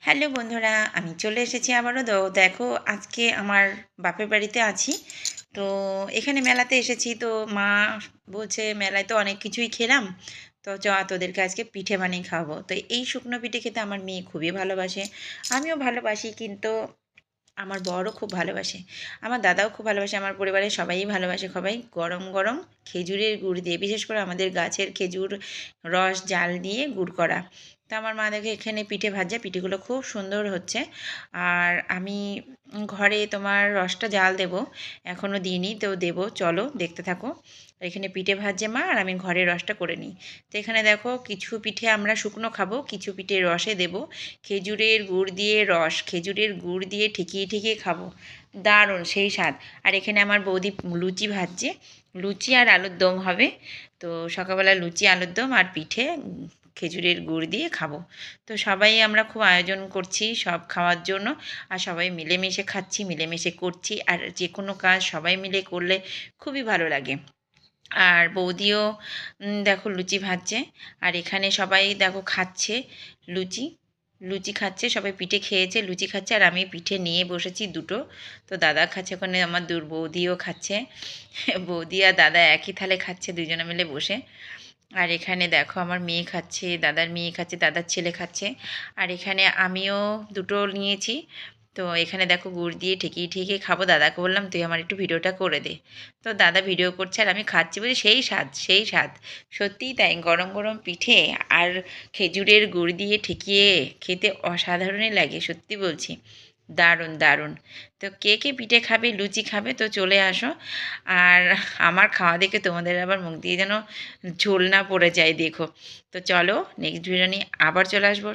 Hello বন্ধুরা, আমি চলে এসেছি আবারও। দেখো, আজকে আমার বাপের বাড়িতে আছি। তো এখানে মেলাতে এসেছি। তো মা বলছে মেলায় তো অনেক কিছুই খেলাম, তো তোদেরকে আজকে পিঠে বানিয়ে খাওয়াবো। তো এই শুকনো পিঠে খেতে আমার মেয়ে খুবই ভালোবাসে, আমিও ভালোবাসি, কিন্তু আমার বরও খুব ভালোবাসে, আমার দাদাও খুব ভালোবাসে, আমার পরিবারের সবাই ভালোবাসে। সবাই গরম গরম খেজুরের গুড় দিয়ে, বিশেষ করে আমাদের গাছের খেজুর রস জাল দিয়ে গুড় করা। তো আমার মা দেখে এখানে পিঠে ভাজা, পিঠেগুলো খুব সুন্দর হচ্ছে। আর আমি ঘরে তোমার রসটা জাল দেব, এখনও দিইনি, তো দেবো, চলো দেখতে থাকো। এখানে পিঠে ভাজছে মা, আর আমি ঘরে রসটা করে নিই। তো এখানে দেখো, কিছু পিঠে আমরা শুকনো খাবো, কিছু পিঠে রসে দেব। খেজুরের গুড় দিয়ে রস, খেজুরের গুড় দিয়ে ঠেকিয়ে ঠেকিয়ে খাবো, দারুণ সেই স্বাদ। আর এখানে আমার বৌদি লুচি ভাজছে, লুচি আর আলুর দম হবে। তো সকালবেলা লুচি আলুর দম আর পিঠে খেজুরের গুড় দিয়ে খাবো। তো সবাই আমরা খুব আয়োজন করছি সব খাওয়ার জন্য, আর সবাই মিলেমিশে খাচ্ছি, মিলেমিশে করছি। আর যে কোনো কাজ সবাই মিলে করলে খুবই ভালো লাগে। আর বৌদিও দেখো লুচি ভাজছে, আর এখানে সবাই দেখো খাচ্ছে লুচি, লুচি খাচ্ছে, সবাই পিঠে খেয়েছে, লুচি খাচ্ছে, আর আমি পিঠে নিয়ে বসেছি দুটো। তো দাদা খাচ্ছে, ওখানে আমার বৌদিও খাচ্ছে। বৌদি আর দাদা একই থালে খাচ্ছে, দুজনে মিলে বসে। আর এখানে দেখো আমার মেয়ে খাচ্ছে, দাদার মেয়ে খাচ্ছে, দাদার ছেলে খাচ্ছে। আর এখানে আমিও দুটো নিয়েছি। তো এখানে দেখো গুড় দিয়ে ঠেকিয়ে ঠেকিয়ে খাবো। দাদাকে বললাম তুই আমার একটু ভিডিওটা করে দে। তো দাদা ভিডিও করছে আর আমি খাচ্ছি, বলে সেই স্বাদ, সেই স্বাদ। সত্যিই তাই, গরম গরম পিঠে আর খেজুরের গুড় দিয়ে ঠেকিয়ে খেতে অসাধারণই লাগে, সত্যি বলছি, দারুণ দারুণ। তো কে কে পিঠে খাবে, লুচি খাবে, তো চলে আসো। আর আমার খাওয়া দেখে তোমাদের আবার মুখ দিয়ে যেন ঝোল না পড়ে যায়, দেখো। তো চলো, নেক্সট ভিডিও নিয়ে আবার চলে আসবো।